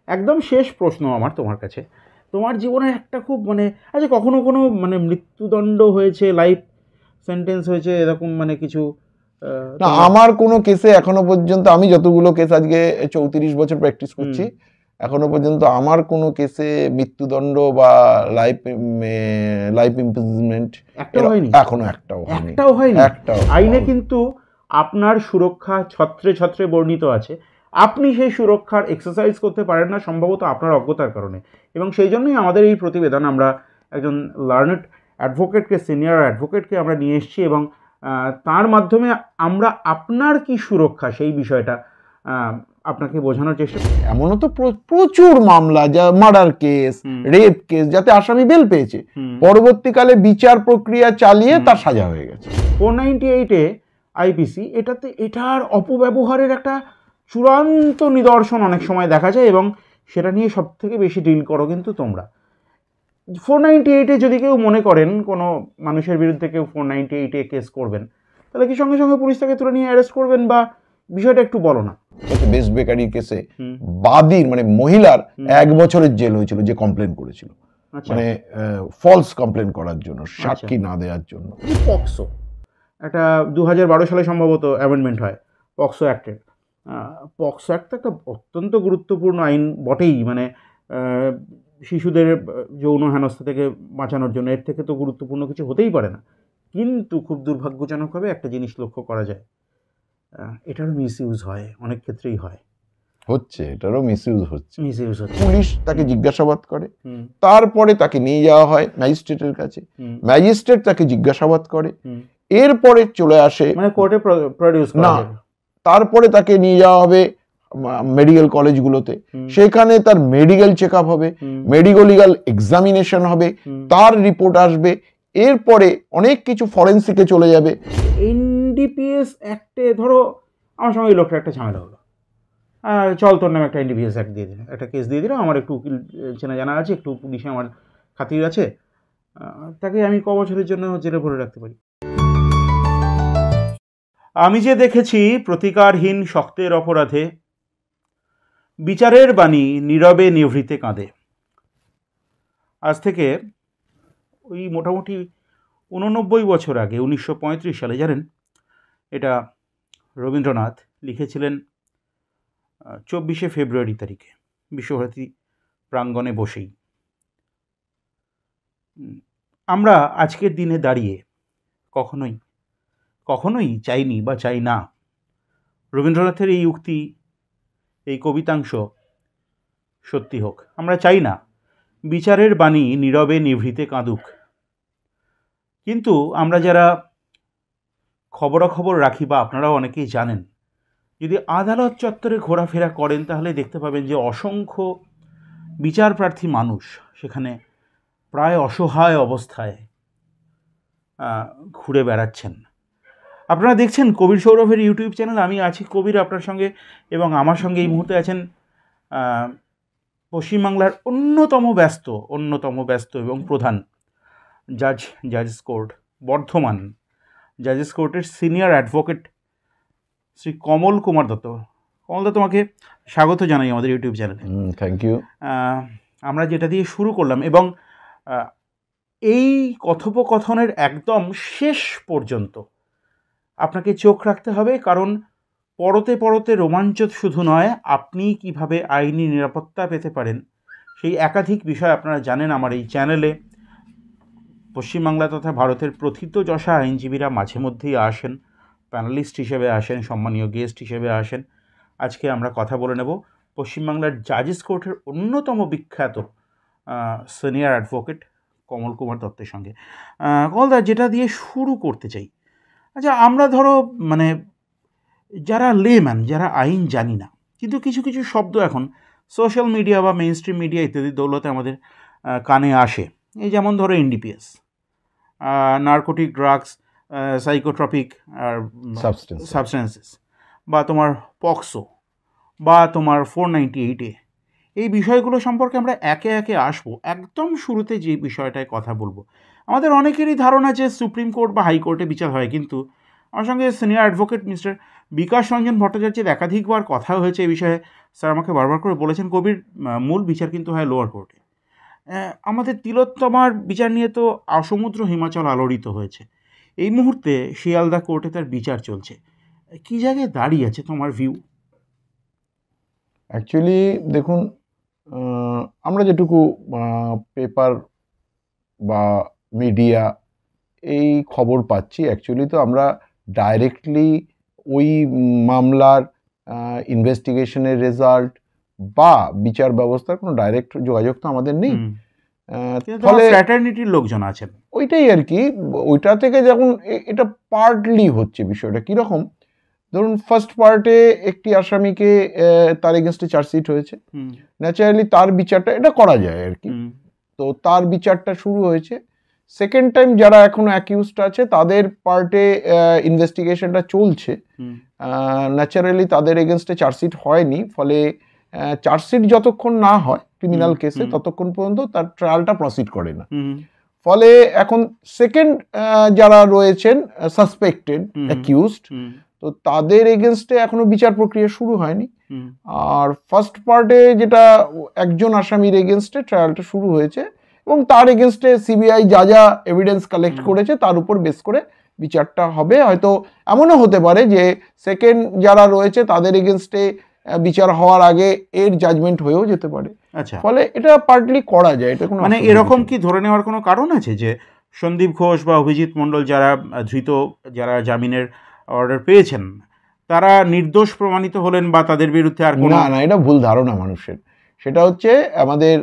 একদম শেষ প্রশ্ন আমার তোমার কাছে, তোমার জীবনে একটা খুব মানে আচ্ছা কখনো কোনো মানে মৃত্যুদণ্ড হয়েছে, লাইফ সেন্টেন্স হয়েছে এরকম মানে কিছু? না, আমার কোনো কেসে এখনো পর্যন্ত, আমি যতগুলো কেস আজকে 34 বছর প্র্যাকটিস করছি, এখনো পর্যন্ত আমার কোনো কেসে মৃত্যুদণ্ড বা লাইফ ইমপ্রিজনমেন্ট একটাও হয়নি? এখনো একটাও হয়নি। আইনে কিন্তু আপনার সুরক্ষা ছত্রে ছত্রে বর্ণিত আছে, আপনি সেই সুরক্ষার এক্সারসাইজ করতে পারেন না সম্ভবত আপনার অজ্ঞতার কারণে, এবং সেই জন্যই আমাদের এই প্রতিবেদন। আমরা একজন লার্নেড অ্যাডভোকেটকে, সিনিয়র অ্যাডভোকেটকে আমরা নিয়ে এসেছি, এবং তার মাধ্যমে আমরা আপনার কি সুরক্ষা সেই বিষয়টা আপনাকে বোঝানোর চেষ্টা। এমনও তো প্রচুর মামলা, যা মার্ডার কেস, রেপ কেস, যাতে আসামি বেল পেয়েছে, পরবর্তীকালে বিচার প্রক্রিয়া চালিয়ে তার সাজা হয়ে গেছে। 498-এ আইপিসি এটার অপব্যবহারের একটা চূড়ান্ত নিদর্শন অনেক সময় দেখা যায়, এবং সেটা নিয়ে সব থেকে বেশি ডিল করো কিন্তু তোমরা। 498-এ যদি কেউ মনে করেন কোনো মানুষের বিরুদ্ধে কেউ 498-এ কেস করবেন, তাহলে কি সঙ্গে সঙ্গে পুলিশ তাকে তুলে নিয়ে অ্যারেস্ট করবেন, বা বিষয়টা একটু বলো না। বেস্ট বেকারি কেসে বাদীর মানে মহিলার 1 বছরের জেল হয়েছিল, যে কমপ্লেন করেছিল, মানে ফলস কমপ্লেন করার জন্য, সাক্ষী না দেওয়ার জন্য। পক্সো একটা 2012 সালে সম্ভবত অ্যামেন্ডমেন্ট হয় পক্সো অ্যাক্টের। পক্সো অ্যাক্ট একটা অত্যন্ত গুরুত্বপূর্ণ আইন বটেই, মানে শিশুদের যৌন হেনস্থা থেকে বাঁচানোর জন্য। এর থেকে তো গুরুত্বপূর্ণ কিছু হতেই পারে না। কিন্তু খুব দুর্ভাগ্যজনকভাবে একটা জিনিস লক্ষ্য করা যায়, এটারও মিসইউজ হয়, অনেক ক্ষেত্রেই হয়, হচ্ছে, এটারও মিসইউজ হচ্ছে। পুলিশ তাকে জিজ্ঞাসাবাদ করে, তারপরে তাকে নিয়ে যাওয়া হয় ম্যাজিস্ট্রেটের কাছে, ম্যাজিস্ট্রেট তাকে জিজ্ঞাসাবাদ করে, এরপরে চলে আসে মানে কোর্টে প্রডিউস না, তারপরে তাকে নিয়ে যাওয়া হবে মেডিকেল কলেজগুলোতে, সেখানে তার মেডিকেল চেক আপ হবে, মেডিকেল লিগাল এক্সামিনেশন হবে, তার রিপোর্ট আসবে, এরপরে অনেক কিছু ফরেন্সিকে চলে যাবে। এনডিপিএস অ্যাক্টে ধরো আমার সঙ্গে এই লোকটা একটা ঝামেলা হলো, চল তোর নামে একটা এনডিপিএস অ্যাক্ট দিয়ে দিল, একটা কেস দিয়ে দিল, আমার একটু উকিল চেনা জানা আছে, একটু পুলিশে আমার খাতির আছে, তাকে আমি ক বছরের জন্য জেলে ভরে রাখতে পারি। আমি যে দেখেছি প্রতিকারহীন শক্তের অপরাধে বিচারের বাণী নীরবে নিভৃতে কাঁদে। আজ থেকে ওই মোটামুটি 89 বছর আগে, 1935 সালে, জানেন এটা রবীন্দ্রনাথ লিখেছিলেন 24শে ফেব্রুয়ারি তারিখে বিশ্বভারতী প্রাঙ্গণে বসেই। আমরা আজকের দিনে দাঁড়িয়ে কখনোই চাইনি বা চাই না রবীন্দ্রনাথের এই উক্তি, এই কবিতাংশ সত্যি হোক। আমরা চাই না বিচারের বাণী নীরবে নিভৃতে কাঁদুক। কিন্তু আমরা যারা খবরাখবর রাখি, বা আপনারাও অনেকেই জানেন, যদি আদালত চত্বরে ঘোরাফেরা করেন তাহলে দেখতে পাবেন যে অসংখ্য বিচার প্রার্থী মানুষ সেখানে প্রায় অসহায় অবস্থায় ঘুরে বেড়াচ্ছেন। আপনারা দেখছেন কবির সৌরভের ইউটিউব চ্যানেল, আমি আছি কবির আপনার সঙ্গে, এবং আমার সঙ্গে এই মুহূর্তে আছেন পশ্চিমবাংলার অন্যতম ব্যস্ত এবং প্রধান জাজেস কোর্ট, বর্ধমান জাজেস কোর্টের সিনিয়র অ্যাডভোকেট শ্রী কমল কুমার দত্ত। কমল দত্ত, তোমাকে স্বাগত জানাই আমাদের ইউটিউব চ্যানেলে। Thank you. আমরা যেটা দিয়ে শুরু করলাম, এবং এই কথোপকথনের একদম শেষ পর্যন্ত আপনাকে চোখ রাখতে হবে, কারণ পরতে রোমাঞ্চ শুধু নয়, আপনি কিভাবে আইনি নিরাপত্তা পেতে পারেন সেই একাধিক বিষয় আপনারা জানেন। আমার এই চ্যানেলে পশ্চিমবাংলা তথা ভারতের প্রথিতযশা আইনজীবীরা মাঝে মধ্যেই আসেন, প্যানেলিস্ট হিসেবে আসেন, সম্মানীয় গেস্ট হিসেবে আসেন। আজকে আমরা কথা বলে নেব পশ্চিমবাংলার জাজেস কোর্টের অন্যতম বিখ্যাত সিনিয়র অ্যাডভোকেট কমল কুমার দত্তের সঙ্গে। কমলদা, যেটা দিয়ে শুরু করতে চাই, আচ্ছা আমরা ধরো মানে যারা লেম্যান, যারা আইন জানি না, কিন্তু কিছু কিছু শব্দ এখন সোশ্যাল মিডিয়া বা মেইন স্ট্রিম মিডিয়া ইত্যাদির দৌলতে আমাদের কানে আসে, এই যেমন ধরো এনডিপিএস, নার্কোটিক ড্রাগস, সাইকোট্রপিক আর সাবস্টেন্সেস, বা তোমার পক্সো, বা তোমার 498-এ, এই বিষয়গুলো সম্পর্কে আমরা একে একে আসবো। একদম শুরুতে যে বিষয়টায় কথা বলবো, আমাদের অনেকেরই ধারণা যে সুপ্রিম কোর্ট বা হাইকোর্টে বিচার হয়, কিন্তু আমার সঙ্গে senior advocate mister Bikash Ranjan ভট্টাচার্যের একাধিকবার কথা হয়েছে এই বিষয়ে, স্যার আমাকে বারবার করে বলেছেন কবির মূল বিচার কিন্তু হয় লোয়ার কোর্টে। আমাদের তিলোত্তমার বিচার নিয়ে তো সমুদ্র হিমাচল আলোড়িত হয়েছে, এই মুহূর্তে শিয়ালদা কোর্টে তার বিচার চলছে, কী জায়গায় দাঁড়িয়ে আছে তোমার ভিউ? অ্যাকচুয়ালি দেখুন, আমরা যেটুকু পেপার বা মিডিয়া এই খবর পাচ্ছি, অ্যাকচুয়ালি তো আমরা ডাইরেক্টলি ওই মামলার ইনভেস্টিগেশনের রেজাল্ট বা বিচার ব্যবস্থার কোনো ডাইরেক্ট যোগাযোগ তো আমাদের নেই। ফলে ফ্র্যাটার্নিটির লোকজন আছেন, ওইটাই আর কি। ওইটা থেকে যখন এটা পার্টলি হচ্ছে বিষয়টা কীরকম, ধরুন ফার্স্ট পার্টে একটি আসামিকে তার এগেনস্টে চার্জশিট হয়েছে, ন্যাচারালি তার বিচারটা এটা করা যায় আর কি, তো তার বিচারটা শুরু হয়েছে। সেকেন্ড টাইম যারা এখনো অ্যাকিউজড আছে তাদের পার্টে ইনভেস্টিগেশনটা চলছে, ন্যাচারালি তাদের এগেনস্টে চার্জশিট হয়নি, ফলে চার্জশিট যতক্ষণ না হয় ক্রিমিনাল কেসে ততক্ষণ পর্যন্ত তার ট্রায়ালটা প্রসিড করে না। ফলে এখন সেকেন্ড যারা রয়েছেন সাসপেক্টেড অ্যাকিউজড, তো তাদের এগেনস্টে এখনো বিচার প্রক্রিয়া শুরু হয়নি। আর ফার্স্ট পার্টে যেটা একজন আসামির এগেনস্টে ট্রায়ালটা শুরু হয়েছে এবং তার এগেনস্টে সিবিআই যা যা এভিডেন্স কালেক্ট করেছে তার উপর বেস করে বিচারটা হবে। হয়তো এমনও হতে পারে যে সেকেন্ড যারা রয়েছে তাদের এগেনস্টে বিচার হওয়ার আগে এর জাজমেন্ট হয়েও যেতে পারে। আচ্ছা, ফলে এটা পার্টলি করা যায়, এটা কোনো মানে এরকম কি ধরে নেওয়ার কোনো কারণ আছে যে সন্দীপ ঘোষ বা অভিজিৎ মণ্ডল যারা ধৃত, যারা জামিনের অর্ডার পেয়েছেন, তারা নির্দোষ প্রমাণিত হলেন বা তাদের বিরুদ্ধে আর কোনো? না, এটা ভুল ধারণা মানুষের। সেটা হচ্ছে আমাদের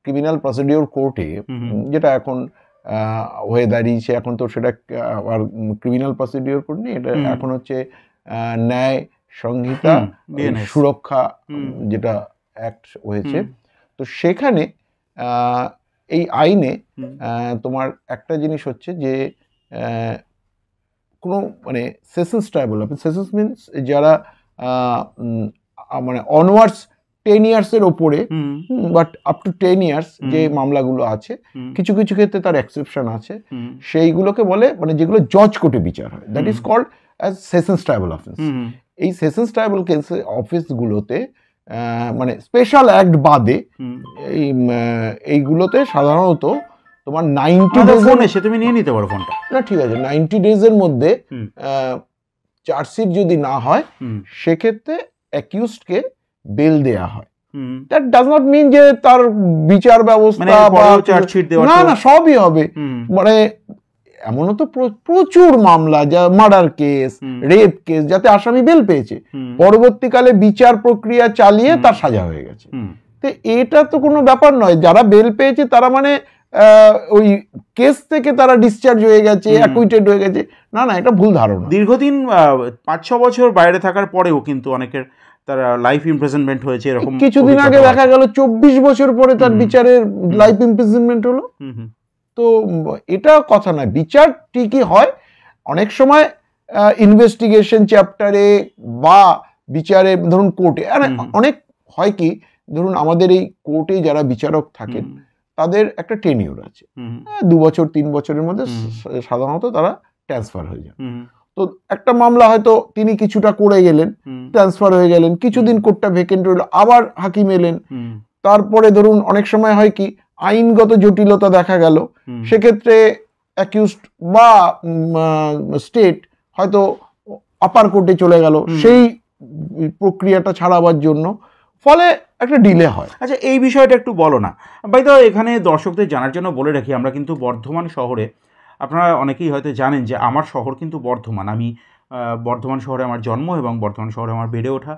ক্রিমিনাল প্রসিডিওর কোর্টে যেটা এখন হয়ে দাঁড়িয়েছে, এখন তো সেটা আর ক্রিমিনাল প্রসিডিওর কোর্ট নেই, এটা এখন হচ্ছে ন্যায় সংহিতা সুরক্ষা যেটা অ্যাক্ট হয়েছে। তো সেখানে এই আইনে তোমার একটা জিনিস হচ্ছে যে কোনো মানে সেশনস ট্রাইব্যুনাল, সেশনস মিনস যারা মানে অনওয়ার্ডস 10 ইয়ার্সের ওপরে, বাট আপ টু 10 ইয়ার্স যে মামলাগুলো আছে, কিছু কিছু ক্ষেত্রে তার এক্সেপশন আছে, সেইগুলোকে বলে মানে যেগুলো জজ কোর্টে বিচার হয়, that is called as sessions tribunal office. এই সেশনস ট্রাইব্যুনাল অফিসগুলোতে মানে স্পেশাল অ্যাক্ট বাদে এইগুলোতে সাধারণত তোমার 90 ডেজ এসে তুমি নিয়ে নিতে পারো ফোনটা, না ঠিক আছে, 90 ডেজের মধ্যে চার্জশিট যদি না হয় সেক্ষেত্রে অ্যাকিউজডকে বেল দেয়া হয়। দ্যাট ডাজ নট মিন যে তার বিচার ব্যবস্থা না সবই হবে। মানে এমনও তো প্রচুর মামলা, যা মার্ডার কেস, রেপ কেস, যাতে আসামি বেল পেয়েছে, পরবর্তীকালে বিচার প্রক্রিয়া চালিয়ে তার সাজা হয়ে গেছে। তো এটা তো কোনো ব্যাপার নয়, যারা বেল পেয়েছে তারা মানে ওই কেস থেকে তারা ডিসচার্জ হয়ে গেছে, অ্যাকুইটেড হয়ে গেছে, না, এটা ভুল ধারণা। দীর্ঘদিন 5-6 বছর বাইরে থাকার পরেও কিন্তু অনেকের তারা লাইফ ইমপ্রিজনমেন্ট হয়েছে, এরকম কিছুদিন আগে দেখা গেল 24 বছর পরে তার বিচারের লাইফ ইমপ্রিজনমেন্ট হলো। তো এটা কথা নয়, বিচার ঠিকই হয়, অনেক সময় ইনভেস্টিগেশন চ্যাপ্টারে বা বিচারে, ধরুন কোর্টে অনেক হয় কি, ধরুন আমাদের এই কোর্টে যারা বিচারক থাকেন তাদের একটা টেনিউর আছে, 2 বছর 3 বছরের মধ্যে সাধারণত তারা ট্রান্সফার হয়ে যায়। তো একটা মামলা হয়তো তিনি কিছুটা করে গেলেন, ট্রান্সফার হয়ে গেলেন, কিছুদিন কোর্টটা ভেকেন্ট রইল, আবার হাকিম এলেন, তারপরে ধরুন অনেক সময় হয় কি আইনগত জটিলতা দেখা গেল, সেক্ষেত্রে অ্যাকিউজড বা স্টেট হয়তো আপার কোর্টে চলে গেল সেই প্রক্রিয়াটা ছাড়াবার জন্য, ফলে একটা ডিলে হয়। আচ্ছা, এই বিষয়টা একটু বলো না ভাই। তো এখানে দর্শকদের জানার জন্য বলে রাখি, আমরা কিন্তু বর্ধমান শহরে, আপনারা অনেকেই হয়তো জানেন যে আমার শহর কিন্তু বর্ধমান, আমি বর্ধমান শহরে আমার জন্ম এবং বর্ধমান শহরে আমার বেড়ে ওঠা।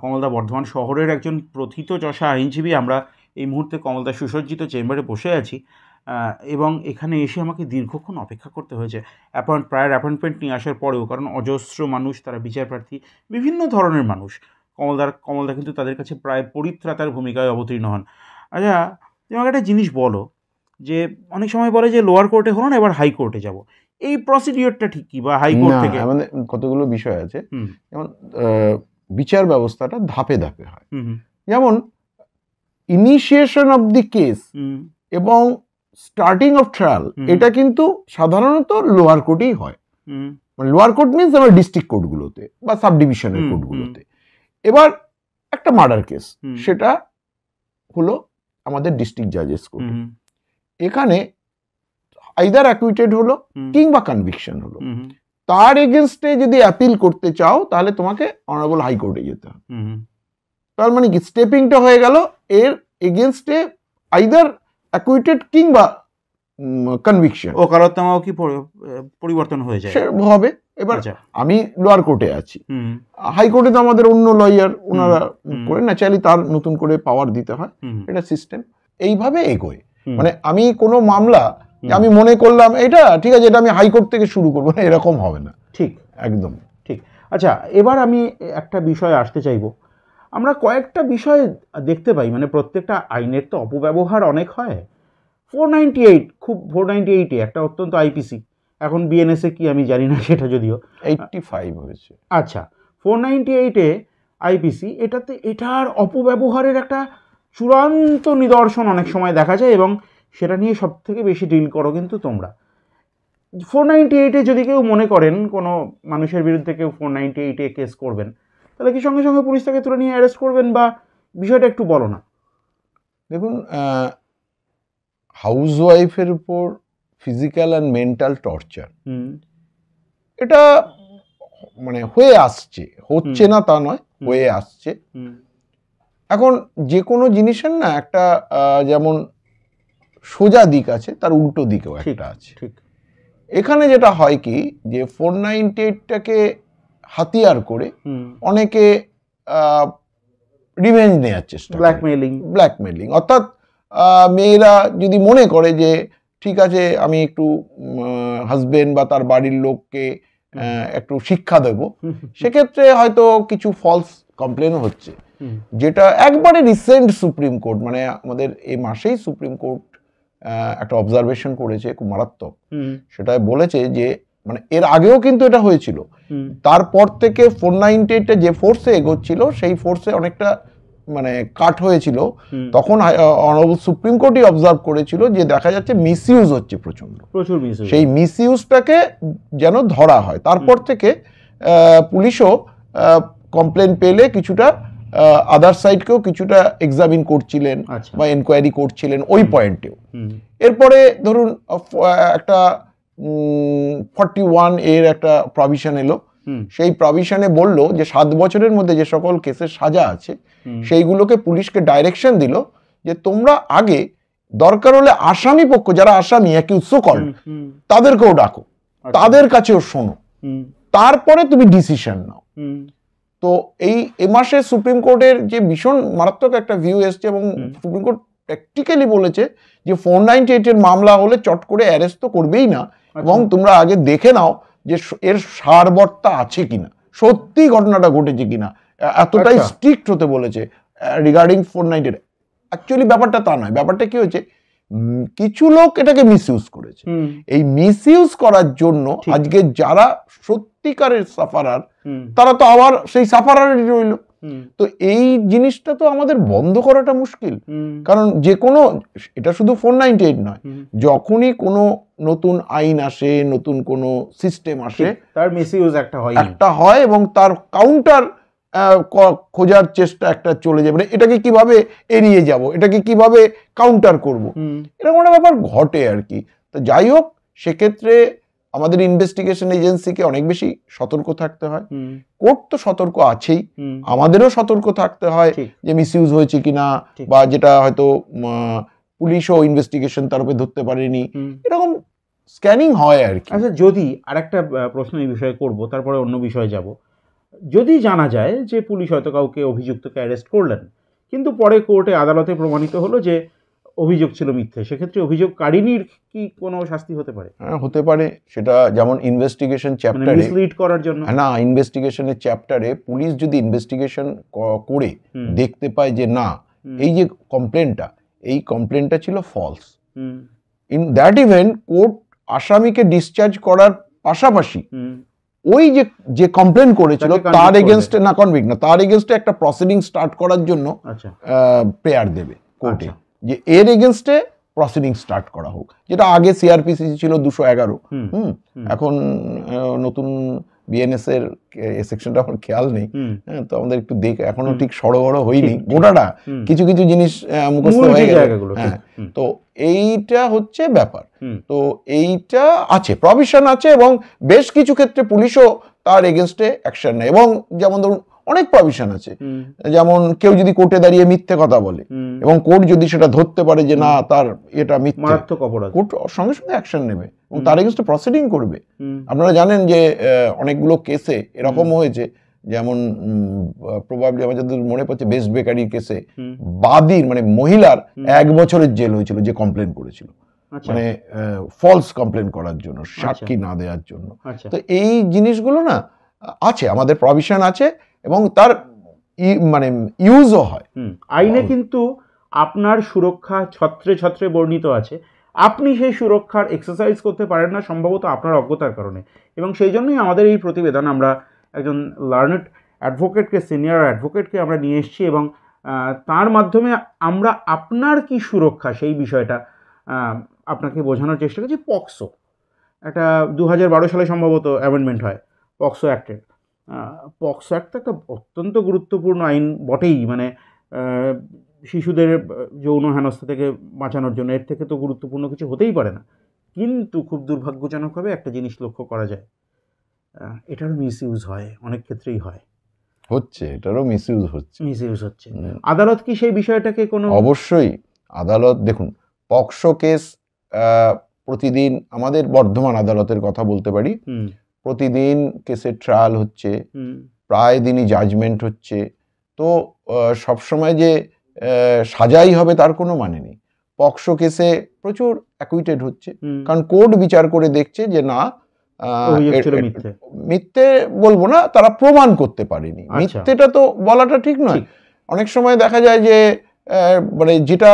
কমলদা বর্ধমান শহরের একজন প্রথিতযশা আইনজীবী। আমরা এই মুহূর্তে কমলদা সুসজ্জিত চেম্বারে বসে আছি এবং এখানে এসে আমাকে দীর্ঘক্ষণ অপেক্ষা করতে হয়েছে প্রায়র অ্যাপয়েন্টমেন্ট নিয়ে আসার পরেও, কারণ অজস্র মানুষ, তারা বিচারপ্রার্থী, বিভিন্ন ধরনের মানুষ। কমলদা কিন্তু তাদের কাছে প্রায় পরিত্রাতার ভূমিকায় অবতীর্ণ হন। আচ্ছা, তুমি আমাকে একটা জিনিস বলো, যে অনেক সময় বলে যে লোয়ার কোর্টে হলো না, এবার হাইকোর্টে যাব, এই প্রসিডিওরটা ঠিক কি? বা হাইকোর্ট থেকে আমাদের কতগুলো বিষয় আছে, যেমন বিচার ব্যবস্থাটা ধাপে ধাপে হয়। যেমন ইনিশিয়েশন অফ দি কেস এবং স্টার্টিং অফ ট্রায়াল, এটা কিন্তু সাধারণত লোয়ার কোর্টেই হয়। মানে লোয়ার কোর্ট মিনস আমার ডিস্ট্রিক্ট কোর্টগুলোতে বা সাব ডিভিশনের কোর্টগুলোতে। এবার একটা মার্ডার কেস, সেটা হলো আমাদের ডিস্ট্রিক্ট জাজেস কোর্ট। এখানে আইদার অ্যাকুইটেড হলো কিংবা কনভিকশন হলো, তার এগেনস্টে যদি অ্যাপিল করতে চাও তাহলে তোমাকে অনারেবল হাইকোর্টে যেতে হবে। তার মানে কি স্টেপিংটা হয়ে গেল এর এগেনস্টে আইদার অ্যাকুইটেড কিংবা কনভিকশন। ওকালতনামাও কি পরিবর্তন হয়ে যায় হবে। এবার আমি লোয়ার কোর্টে আছি, হাইকোর্টে তো আমাদের অন্য লয়ার ওনারা করে না, চাইলে তার নতুন করে পাওয়ার দিতে হয়, এটা সিস্টেম এইভাবে এগোয়। মানে আমি কোনো মামলা আমি মনে করলাম এটা ঠিক আছে, এটা আমি হাইকোর্ট থেকে শুরু করবো না, এরকম হবে না। ঠিক, একদম ঠিক। আচ্ছা, এবার আমি একটা বিষয়ে আসতে চাইবো। আমরা কয়েকটা বিষয় দেখতে পাই, মানে প্রত্যেকটা আইনের তো অপব্যবহার অনেক হয়। 498 খুব 498 একটা অত্যন্ত আইপিসি, এখন বিএনএসএ কি আমি জানি না সেটা, যদিও 85 হয়েছে। আচ্ছা, 498 আইপিসি, এটাতে এটার অপব্যবহারের একটা চূড়ান্ত নিদর্শন অনেক সময় দেখা যায়, এবং সেটা নিয়ে সব থেকে বেশি ডিল করো কিন্তু তোমরা। 498 যদি কেউ মনে করেন কোনো মানুষের বিরুদ্ধে কেউ 498 কেস করবেন, তাহলে কি সঙ্গে সঙ্গে পুলিশ তাকে তুলে নিয়ে অ্যারেস্ট করবেন, বা বিষয়টা একটু বলো না। দেখুন, হাউসওয়াইফের উপর ফিজিক্যাল অ্যান্ড মেন্টাল টর্চার, এটা মানে হয়ে আসছে, হচ্ছে না তা নয়, হয়ে আসছে। এখন যে কোনো জিনিসের না একটা যেমন সোজা দিক আছে, তার উল্টো দিকেও একটা আছে। এখানে যেটা হয় কি, যে 498টাকে হাতিয়ার করে অনেকে রিভেঞ্জ নেওয়ার চেষ্টা, ব্ল্যাকমেলিং, অর্থাৎ মেয়েরা যদি মনে করে যে ঠিক আছে আমি একটু হাজবেন্ড বা তার বাড়ির লোককে একটু শিক্ষা দেব, সেক্ষেত্রে হয়তো কিছু ফলস কমপ্লেনও হচ্ছে। যেটা একবারে রিসেন্ট সুপ্রিম কোর্ট, মানে আমাদের এই মাসেই সুপ্রিম কোর্ট একটা অবজারভেশন করেছে, খুব মারাত্মক। সেটা বলেছে যে মানে এর আগেও কিন্তু এটা হয়েছিল, তারপর থেকে 498 যে ফোর্সে এগোচ্ছিল সেই ফোর্সে অনেকটা মানে কাট হয়েছিল। তখন অনারেবল সুপ্রিম কোর্টই অবজার্ভ করেছিল যে দেখা যাচ্ছে মিসইউজ হচ্ছে প্রচুর, সেই মিসইউজটাকে যেন ধরা হয়। তারপর থেকে পুলিশও কমপ্লেন পেলে কিছুটা আদার সাইডকেও কিছুটা এক্সামিন করছিলেন বা এনকোয়ারি করছিলেন ওই পয়েন্টেও। এরপরে ধরুন একটা 41 এর একটা প্রভিশন এলো, সেই প্রভিশনে বলল যে 7 বছরের মধ্যে যে সকল কেসের সাজা আছে সেইগুলোকে পুলিশকে ডাইরেকশন দিল যে তোমরা আগে দরকার হলে আসামি পক্ষ, যারা আসামি অ্যাকিউজ সো কল্ড, তাদেরকেও ডাকো, তাদের কাছেও শোনো, তারপরে তুমি ডিসিশন নাও। তো এই মাসে সুপ্রিম কোর্টের যে ভীষণ মারাত্মক একটা ভিউ এসছে, এবং সুপ্রিম কোর্ট প্র্যাকটিক্যালি বলেছে যে 498 এর মামলা হলে চট করে অ্যারেস্ট তো করবেই না, এবং তোমরা আগে দেখে নাও যে এর সারবর্তা আছে কিনা, সত্যি ঘটনাটা ঘটেছে কিনা, এতটাই স্ট্রিক্ট হতে বলেছে রিগার্ডিং 498। অ্যাকচুয়ালি ব্যাপারটা তা নয়, ব্যাপারটা কি হয়েছে, কিছু লোক এটাকে মিসইউজ করেছে। এই মিসইউজ করার জন্য আজকে যারা সত্যিকারের সাফারার, তারা তো আবার সেই সাফারারই রইল। তো এই জিনিসটা তো আমাদের বন্ধ করাটা মুশকিল, কারণ যে কোনো, এটা শুধু 498 নয়, যখনই কোনো নতুন আইন আসে, নতুন কোনো সিস্টেম আসে, তার মিসইউজ একটা হয় এবং তার কাউন্টার খোঁজার চেষ্টা একটা চলে যাবে, এটাকে কিভাবে এড়িয়ে যাব, এটাকে কিভাবে কাউন্টার করব, এরকম একটা ব্যাপার ঘটে আর কি। তো যাই হোক, সেক্ষেত্রে আমাদের ইনভেস্টিগেশন এজেন্সিকে অনেক বেশি সতর্ক থাকতে হয়। কোর্ট তো সতর্ক আছেই, আমাদেরও সতর্ক থাকতে হয় যে মিসইউজ হয়েছে কিনা, বা যেটা হয়তো পুলিশও ইনভেস্টিগেশন তার উপরে ধরতে পারেনি, এরকম স্ক্যানিং হয় আর কি। আচ্ছা, যদি আরেকটা প্রশ্ন এই বিষয়ে করব, তারপরে অন্য বিষয়ে যাব। যদি জানা যায় যে পুলিশ হয়তো কাউকে অভিযুক্তকে অ্যারেস্ট করলেন, কিন্তু পরে কোর্টে আদালতে প্রমাণিত হলো যে অভিযোগ ছিল মিথ্যে, সেক্ষেত্রে অভিযোগকারিনীর কি কোনো শাস্তি হতে পারে? হ্যাঁ, হতে পারে। সেটা যেমন ইনভেস্টিগেশন চ্যাপ্টারে, মিসলিড করার জন্য না, ইনভেস্টিগেশনের চ্যাপ্টারে পুলিশ যদি ইনভেস্টিগেশন করে দেখতে পায় যে না, এই যে কমপ্লেনটা ছিল false, in that event court আসামিকে ডিসচার্জ করার পাশাপাশি ওই যে কমপ্লেন করেছিল তার এগেনস্টে, না কনভিক্ট না, তার এগেনস্টে একটা প্রসিডিং স্টার্ট করার জন্য প্রেয়ার দেবে কোর্টে, যে এর এগেনস্টে প্রসিডিং স্টার্ট করা হোক, যেটা আগে সিআরপিসি ছিল 211। এখন নতুন বিএনএস এর সেকশনটা আমার খেয়াল নেই, তো আমাদের একটু এখনো ঠিক সড়বড় হয়নি গোটাটা, কিছু কিছু জিনিস মুখস্থ হয়ে গেছে। হ্যাঁ, তো এইটা হচ্ছে ব্যাপার। তো এইটা আছে, প্রভিশন আছে, এবং বেশ কিছু ক্ষেত্রে পুলিশও তার এগেনস্টে অ্যাকশন নেয়। এবং যেমন ধরুন অনেক প্রভিশন আছে, যেমন কেউ যদি কোর্টে দাঁড়িয়ে মিথ্যে কথা বলে এবং কোর্ট যদি সেটা ধরতে পারে যে না তার এটা মিথ্যে, কোর্ট সঙ্গে সঙ্গে অ্যাকশন নেবে এবং তার এগেনস্টে প্রসিডিং করবে। আপনারা জানেন যে অনেকগুলো কেসে এরকম হয়েছে, যেমন প্রবাবলি আমার যদি মনে পড়ছে বেস্ট বেকারির কেসে বাদীর মানে মহিলার 1 বছরের জেল হয়েছিল যে কমপ্লেন করেছিল, মানে ফলস কমপ্লেন করার জন্য, সাক্ষী না দেওয়ার জন্য। তো এই জিনিসগুলো না আছে, আমাদের প্রভিশন আছে এবং তার মানে ইউজও হয় আইনে, কিন্তু আপনার সুরক্ষা ছত্রে ছত্রে বর্ণিত আছে। আপনি সেই সুরক্ষার এক্সারসাইজ করতে পারেন না সম্ভবত আপনার অজ্ঞতার কারণে, এবং সেই জন্যই আমাদের এই প্রতিবেদন। আমরা একজন লার্নেড অ্যাডভোকেটকে, সিনিয়র অ্যাডভোকেটকে আমরা নিয়ে এসেছি, এবং তার মাধ্যমে আমরা আপনার কি সুরক্ষা সেই বিষয়টা আপনাকে বোঝানোর চেষ্টা করছি। পক্সো একটা 2012 সালে সম্ভবত অ্যামেন্ডমেন্ট হয় পক্সো অ্যাক্টের। পক্সো অ্যাক্ট একটা অত্যন্ত গুরুত্বপূর্ণ আইন বটেই, মানে শিশুদের যৌন হেনস্থা থেকে বাঁচানোর জন্য এর থেকে তো গুরুত্বপূর্ণ কিছু হতেই পারে না। কিন্তু খুব দুর্ভাগ্যজনকভাবে একটা জিনিস লক্ষ্য করা যায়, এটারও মিসইউজ হয়, অনেক ক্ষেত্রেই হয়, হচ্ছে, এটারও মিসইউজ হচ্ছে। আদালত কি সেই বিষয়টাকে কোনো? অবশ্যই আদালত, দেখুন পক্সো কেস প্রতিদিন আমাদের বর্ধমান আদালতের কথা বলতে পারি, প্রতিদিন কেসের ট্রায়াল হচ্ছে, প্রায় দিনই জাজমেন্ট হচ্ছে। তো সবসময় যে সাজাই হবে তার কোনো মানে নেই। পক্সো কেসে প্রচুর অ্যাকুইটেড হচ্ছে, কারণ কোর্ট বিচার করে দেখছে যে না, মিথ্যে বলবো না, তারা প্রমাণ করতে পারেনি। মিথ্যেটা তো বলাটা ঠিক নয়। অনেক সময় দেখা যায় যে মানে যেটা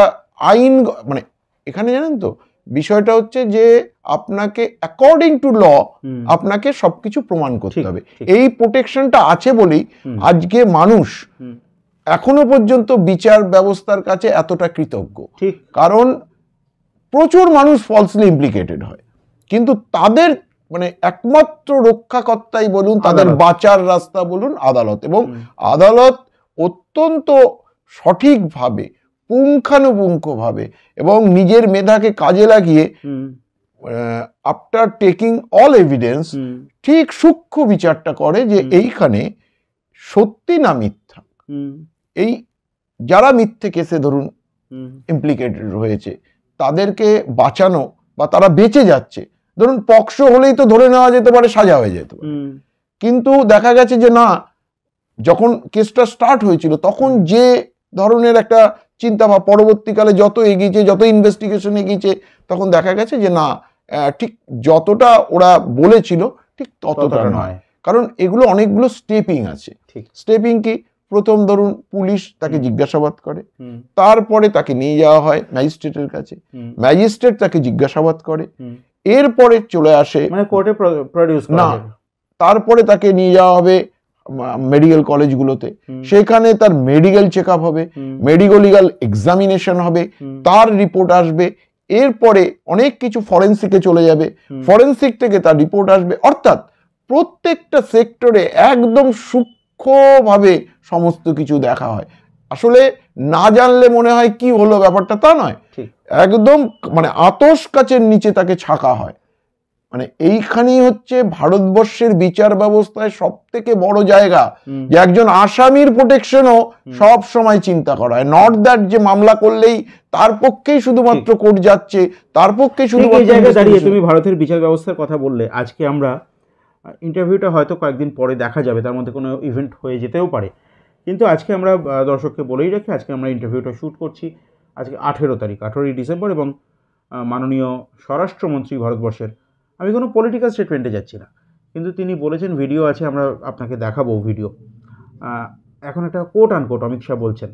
আইন, মানে এখানে জানেন তো বিষয়টা হচ্ছে যে আপনাকে অ্যাকর্ডিং টু ল আপনাকে সবকিছু প্রমাণ করতে হবে। এই প্রোটেকশনটা আছে বলেই আজকে মানুষ এখনো পর্যন্ত বিচার ব্যবস্থার কাছে এতটা কৃতজ্ঞ, কারণ প্রচুর মানুষ ফলসলি ইমপ্লিকেটেড হয়, কিন্তু তাদের মানে একমাত্র রক্ষাকর্তাই বলুন, তাদের বাঁচার রাস্তা বলুন আদালত। এবং আদালত অত্যন্ত সঠিকভাবে, পুঙ্খানুপুঙ্খভাবে এবং নিজের মেধাকে কাজে লাগিয়ে আফটার টেকিং অল এভিডেন্স ঠিক সূক্ষ্ম বিচারটা করে যে এইখানে সত্যি না মিথ্যা। এই যারা মিথ্যে কেসে ধরুন ইমপ্লিকেটেড হয়েছে তাদেরকে বাঁচানো বা তারা বেঁচে যাচ্ছে, ধরুন পক্সো হলেই তো ধরে নেওয়া যেতে পারে সাজা হয়ে যেতে পারে, কিন্তু দেখা গেছে যে না, যখন কেসটা স্টার্ট হয়েছিল তখন যে ধরনের একটা চিন্তা বা পরবর্তীকালে যত এগিয়েছে, যত ইনভেস্টিগেশন এগিয়েছে, তখন দেখা গেছে যে না, ঠিক যতটা ওরা বলেছিল ঠিক ততটা নয়। কারণ এগুলো অনেকগুলো স্টেপিং আছে। স্টেপিং কি? প্রথম ধরুন পুলিশ তাকে জিজ্ঞাসাবাদ করে, তারপরে তাকে নিয়ে যাওয়া হয় ম্যাজিস্ট্রেটের কাছে, ম্যাজিস্ট্রেট তাকে জিজ্ঞাসাবাদ করে, এরপরে চলে আসে মানে কোর্টে প্রডিউস না, তারপরে তাকে নিয়ে যাওয়া হবে মেডিকেল কলেজগুলোতে, সেখানে তার মেডিকেল চেক আপ হবে, মেডিকো লিগাল এক্সামিনেশন হবে, তার রিপোর্ট আসবে, এরপরে অনেক কিছু ফরেন্সিকে চলে যাবে, ফরেন্সিক থেকে তার রিপোর্ট আসবে। অর্থাৎ প্রত্যেকটা সেক্টরে একদম সূক্ষ্মভাবে সমস্ত কিছু দেখা হয়। আসলে না জানলে মনে হয় কি হলো ব্যাপারটা, তা নয়, একদম মানে আতশ কাচের নিচে তাকে ছাকা হয়। মানে এইখানেই হচ্ছে ভারতবর্ষের বিচার ব্যবস্থায় সব থেকে বড় জায়গা, যে একজন আসামির প্রোটেকশনও সব সময় চিন্তা করা হয়। নট দ্যাট যে মামলা করলেই তার পক্ষেই শুধুমাত্র কোর্ট যাচ্ছে, তার পক্ষেই শুধুমাত্র জায়গায় দাঁড়িয়ে তুমি ভারতের বিচার ব্যবস্থার কথা বললে। আজকে আমরা ইন্টারভিউটা হয়তো কয়েকদিন পরে দেখা যাবে, তার মধ্যে কোনো ইভেন্ট হয়ে যেতেও পারে, কিন্তু আজকে আমরা দর্শককে বলেই রাখি, আজকে আমরা ইন্টারভিউটা শ্যুট করছি আজকে 18 তারিখ, 18ই ডিসেম্বর, এবং মাননীয় স্বরাষ্ট্রমন্ত্রী ভারতবর্ষের, আমি কোনো পলিটিক্যাল স্টেটমেন্টে যাচ্ছি না, কিন্তু তিনি বলেছেন, ভিডিও আছে, আমরা আপনাকে দেখাবো ভিডিও। এখন একটা কোট আনকোট অমিত শাহ বলছেন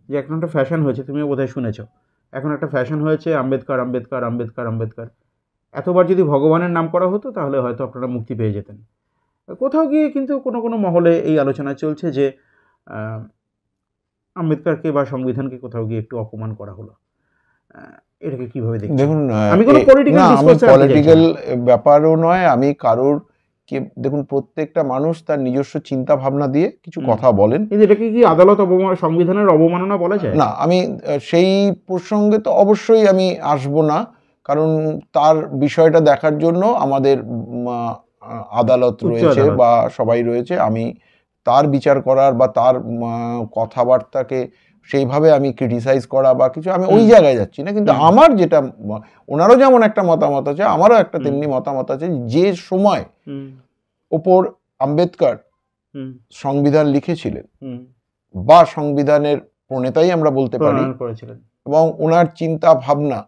যে এখন একটা ফ্যাশন হয়েছে, তুমিও বোধহয় শুনেছ, এখন একটা ফ্যাশন হয়েছে আম্বেদকর আম্বেদকর আম্বেদকর আম্বেদকর। এতবার যদি ভগবানের নাম করা হতো তাহলে হয়তো আপনারা মুক্তি পেয়ে যেতেন। কোথাও গিয়ে কিন্তু কোনো মহলে এই আলোচনা চলছে যে আম্বেদকরকে বা সংবিধানকে কোথাও গিয়ে একটু অপমান করা হলো। এটাকে কিভাবে দেখছেন? দেখুন, আমি কোনো পলিটিক্যাল ব্যাপারও নয়, আমি কারোর দেখুন, প্রত্যেকটা মানুষ তার নিজস্ব চিন্তা ভাবনা দিয়ে কিছু কথা বলেন। কিন্তু এটাকে কি আদালত সংবিধানের অবমাননা বলা যায়? না, আমি সেই প্রসঙ্গে তো অবশ্যই আমি আসব না, কারণ তার বিষয়টা দেখার জন্য আমাদের আদালত রয়েছে বা সবাই রয়েছে। আমি তার বিচার করার বা তার কথাবার্তাকে সেইভাবে আমি ক্রিটিসাইজ করা বা কিছু, আমি ওই জায়গায় যাচ্ছি না। কিন্তু আমার যেটা, ওনারও যেমন একটা মতামত আছে, আমারও একটা তেমনি মতামত আছে। যে সময় ওপর আম্বেদকর সংবিধান লিখেছিলেন বা সংবিধানের প্রণেতাই আমরা বলতে পারি, এবং ওনার চিন্তা ভাবনা,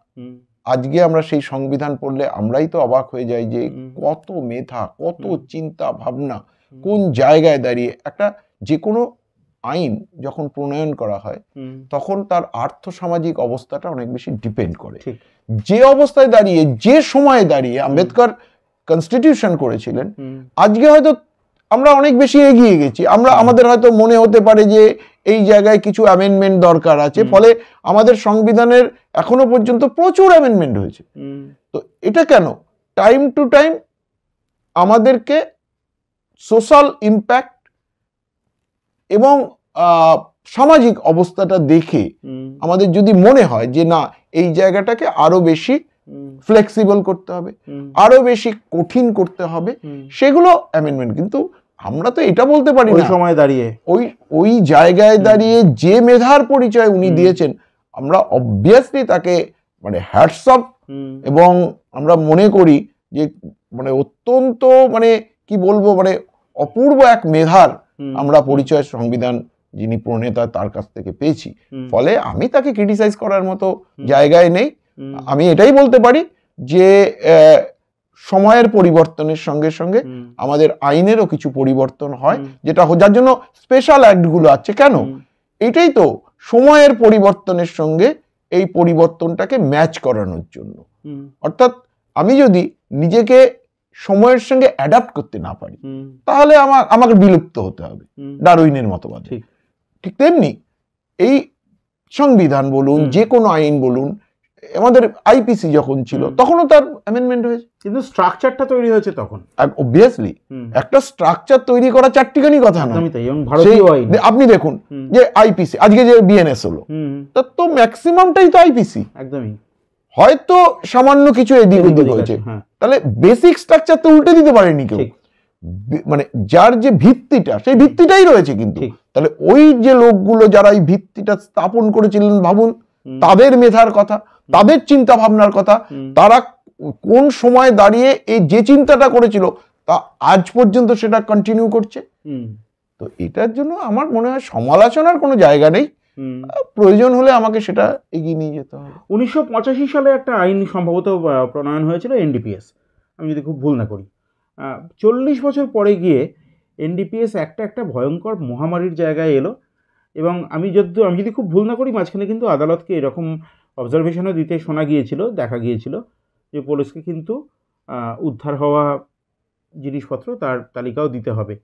আজকে আমরা সেই সংবিধান পড়লে আমরাই তো অবাক হয়ে যাই যে কত মেধা, কত চিন্তা ভাবনা, কোন জায়গায় দাঁড়িয়ে একটা যে কোনো আইন যখন প্রণয়ন করা হয় তখন তার আর্থসামাজিক অবস্থাটা অনেক বেশি ডিপেন্ড করে। যে অবস্থায় দাঁড়িয়ে, যে সময়ে দাঁড়িয়ে আম্বেদকর কনস্টিটিউশন করেছিলেন, আজকে হয়তো আমরা অনেক বেশি এগিয়ে গেছি। আমাদের হয়তো মনে হতে পারে যে এই জায়গায় কিছু অ্যামেন্ডমেন্ট দরকার আছে, ফলে আমাদের সংবিধানের এখনো পর্যন্ত প্রচুর অ্যামেন্ডমেন্ট হয়েছে। তো এটা কেন? টাইম টু টাইম আমাদেরকে সোশ্যাল ইম্প্যাক্ট এবং সামাজিক অবস্থাটা দেখে আমাদের যদি মনে হয় যে না, এই জায়গাটাকে আরো বেশি ফ্লেক্সিবল করতে হবে, আরো বেশি কঠিন করতে হবে, সেগুলো অ্যামেন্ডমেন্ট। কিন্তু আমরা তো এটা বলতে পারি না সময় দাঁড়িয়ে, ওই জায়গায় দাঁড়িয়ে যে মেধার পরিচয় উনি দিয়েছেন, আমরা অবভিয়াসলি তাকে মানে হ্যাটস অফ, এবং আমরা মনে করি যে মানে অত্যন্ত মানে কি বলবো, মানে অপূর্ব এক মেধার আমরা পরিচয় সংবিধান যিনি প্রণেতা তার কাছ থেকে পেয়েছি। ফলে আমি তাকে ক্রিটিসাইজ করার মতো জায়গায় নেই। আমি এটাই বলতে পারি যে সময়ের পরিবর্তনের সঙ্গে সঙ্গে আমাদের আইনেরও কিছু পরিবর্তন হয়, যেটা যার জন্য স্পেশাল অ্যাক্টগুলো আছে। কেন? এটাই তো সময়ের পরিবর্তনের সঙ্গে এই পরিবর্তনটাকে ম্যাচ করানোর জন্য। অর্থাৎ আমি যদি নিজেকে সময়ের সঙ্গে অ্যাডাপ্ট করতে না পারি, তাহলে আমাকে বিলুপ্ত হতে হবে, ডারউইনের মতবাদ। ঠিক তেমনি এই সংবিধান বলুন, যে কোনো আইন বলুন, আমাদের আইপিসি যখন ছিল তখনও তার অ্যামেন্ডমেন্ট হয়েছে, কিন্তু স্ট্রাকচারটা তৈরি হয়েছে তখন। অবভিয়াসলি একটা স্ট্রাকচার তৈরি করা চারটিখানি কথা না। আপনি দেখুন যে আইপিসি, আজকে যে বিএনএস হলো, তার তো ম্যাক্সিমামটাই তো আইপিসি। একদমই, হয়তো সামান্য কিছু এদিক ওদিক হয়েছে, তাহলে বেসিক স্ট্রাকচার তো উল্টে দিতে পারেনি কেউ। মানে যার যে ভিত্তিটা, সেই ভিত্তিটাই রয়েছে। কিন্তু তাহলে ওই যে লোকগুলো যারা এই ভিত্তিটা স্থাপন করেছিলেন, ভাবুন তাদের মেধার কথা, তাদের চিন্তা ভাবনার কথা, তারা কোন সময় দাঁড়িয়ে এই যে চিন্তাটা করেছিল তা আজ পর্যন্ত সেটা কন্টিনিউ করছে। তো এটার জন্য আমার মনে হয় সমালোচনার কোনো জায়গা নেই, প্রয়োজন হলে আমাকে সেটা এগিয়ে নিয়ে যেতে হবে। 1985 সালে একটা আইন সম্ভবত প্রণয়ন হয়েছিল, এনডিপিএস, আমি যদি খুব ভুল না করি। 40 বছর পরে গিয়ে এনডিপিএস একটা ভয়ঙ্কর মহামারীর জায়গায় এলো, এবং আমি যদি খুব ভুল না করি, মাঝখানে কিন্তু আদালতকে এরকম অবজারভেশনও দিতে শোনা গিয়েছিল, দেখা গিয়েছিল যে পুলিশকে কিন্তু উদ্ধার হওয়া জিনিসপত্র তার তালিকাও দিতে হবে,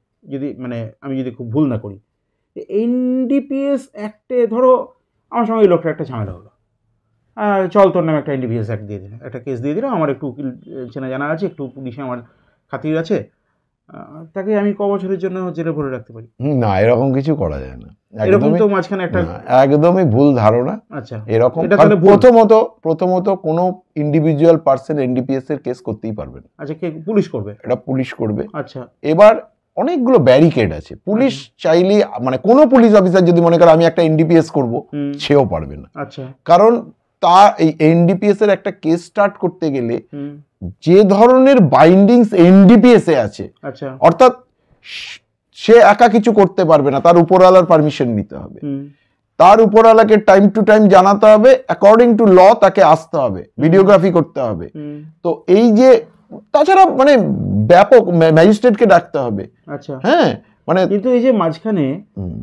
আমি যদি খুব ভুল না করি। এনডিপিএস অ্যাক্টে ধরো আমার সঙ্গে এই লোকটা একটা ঝামেলা হলো, চল তোর নামে একটা এনডিপিএস অ্যাক্ট দিয়ে দিল, একটা কেস দিয়ে দিল, আমার একটু উকিল চেনা জানা আছে, একটু পুলিশে আমার খাতির আছে, তাকে আমি ক বছরের জন্য জেলে ভরে রাখতে পারি? না, এরকম কিছু করা যায় না। এরকম তো মাঝখানে একটা একদমই ভুল ধারণা। আচ্ছা, এরকম প্রথমত কোনো ইন্ডিভিজুয়াল পার্সন এনডিপিএস এর কেস করতেই পারবে না। আচ্ছা, কে পুলিশ করবে? এটা পুলিশ করবে। আচ্ছা, এবার অনেকগুলো ব্যারিকেড আছে। পুলিশ চাইলে, মানে কোনো পুলিশ অফিসার যদি মনে করে আমি একটা এনডিপিএস করব, সেও পারবে না। আচ্ছা, কারণ এই এনডিপিএস এর একটা কেস স্টার্ট করতে গেলে যে ধরনের বাইন্ডিংস এনডিপিএস এ আছে, অর্থাৎ সে একা কিছু করতে পারবে না, তার উপরওয়ালার পারমিশন নিতে হবে, তার উপরওয়ালাকে টাইম টু টাইম জানাতে হবে, অ্যাকর্ডিং টু ল তাকে আসতে হবে, ভিডিওগ্রাফি করতে হবে। তো এই যে তাছাড়া মানে ব্যাপক ম্যাজিস্ট্রেটকে ডাকতে হবে। আচ্ছা, হ্যাঁ, মানে কিন্তু এই যে মাঝখানে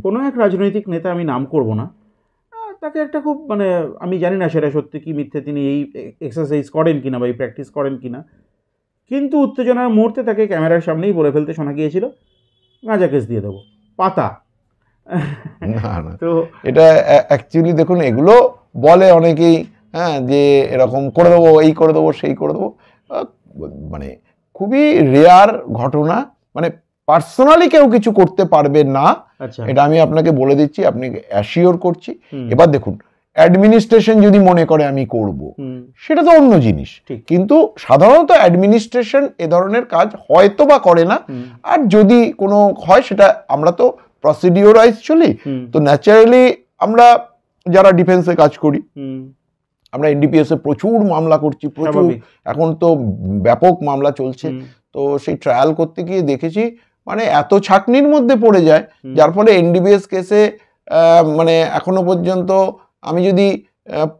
কোনো এক রাজনৈতিক নেতা, আমি নাম করব না, তাকে একটা খুব আমি জানি না সেটা সত্যি কি মিথ্যে, তিনি এই এক্সারসাইজ করেন কিনা বা এই প্র্যাকটিস করেন কিনা, কিন্তু উত্তেজনার মুহূর্তে তাকে ক্যামেরার সামনেই বলে ফেলতে শোনা গিয়েছিল, গাঁজা কেস দিয়ে দেবো, পাতা। না, তো এটা অ্যাকচুয়ালি দেখুন, এগুলো বলে অনেকেই হ্যাঁ, যে এরকম করে দেবো, এই করে দেবো, সেই করে দেবো, মানে খুবই রেয়ার ঘটনা, মানে পার্সোনালি কেউ কিছু করতে পারবে না, এটা আমি আপনাকে বলে দিচ্ছি, আপনি অ্যাসিওর করছি। এবার দেখুন, অ্যাডমিনিস্ট্রেশন যদি মনে করে আমি করব, সেটা তো অন্য জিনিস, কিন্তু সাধারণত অ্যাডমিনিস্ট্রেশন এ ধরনের কাজ হয়তো বা করে না, আর যদি কোনো হয় সেটা আমরা তো প্রসিডিওরাইজ চলি, তো ন্যাচারালি আমরা যারা ডিফেন্সে কাজ করি, আমরা এনডিপিএস এ প্রচুর মামলা করছি, প্রচুর, এখন তো ব্যাপক মামলা চলছে, তো সেই ট্রায়াল করতে গিয়ে দেখেছি মানে এত ছাকনির মধ্যে পড়ে যায়, যার ফলে এনডিপিএস কেসে মানে এখনো পর্যন্ত আমি যদি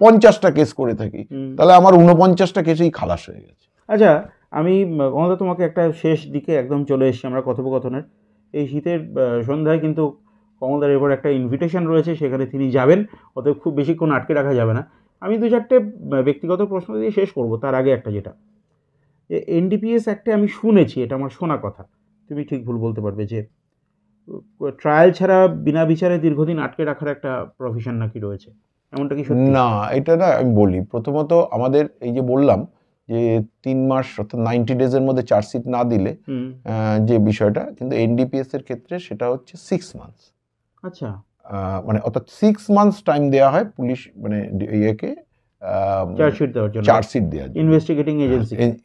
50টা কেস করে থাকি, তাহলে আমার 49টা কেসেই খালাস হয়ে গেছে। আচ্ছা, আমি কমলদা তোমাকে একটা শেষ দিকে একদম চলে এসেছি আমরা কথোপকথনের। এই শীতের সন্ধ্যায় কিন্তু কমলদার এবার একটা ইনভিটেশন রয়েছে, সেখানে তিনি যাবেন, অতএব খুব বেশিক্ষণ আটকে রাখা যাবে না। আমি 2-4টে ব্যক্তিগত প্রশ্ন দিয়ে শেষ করব। তার আগে একটা, যেটা এনডিপিএস অ্যাক্টে আমি শুনেছি, এটা আমার শোনা কথা, তুমি ঠিক ভুল বলতে পারবে, যে ট্রায়াল ছাড়া বিনা বিচারে দীর্ঘদিন আটকে রাখার একটা প্রভিশন নাকি রয়েছে, এমনটা কি সত্যি? না, এটা না, আমি বলি, প্রথমত আমাদের এই যে বললাম যে 3 মাস অর্থাৎ 90 ডেজের মধ্যে চার্জশিট না দিলে যে বিষয়টা, কিন্তু এনডিপিএস এর ক্ষেত্রে সেটা হচ্ছে 6 মান্থস। আচ্ছা, মানে অর্থাৎ 6 মান্থস টাইম দেওয়া হয় পুলিশ মানে ইয়েকে চার্জশিট দেওয়ার জন্য, চার্জশিট দেওয়ার জন্য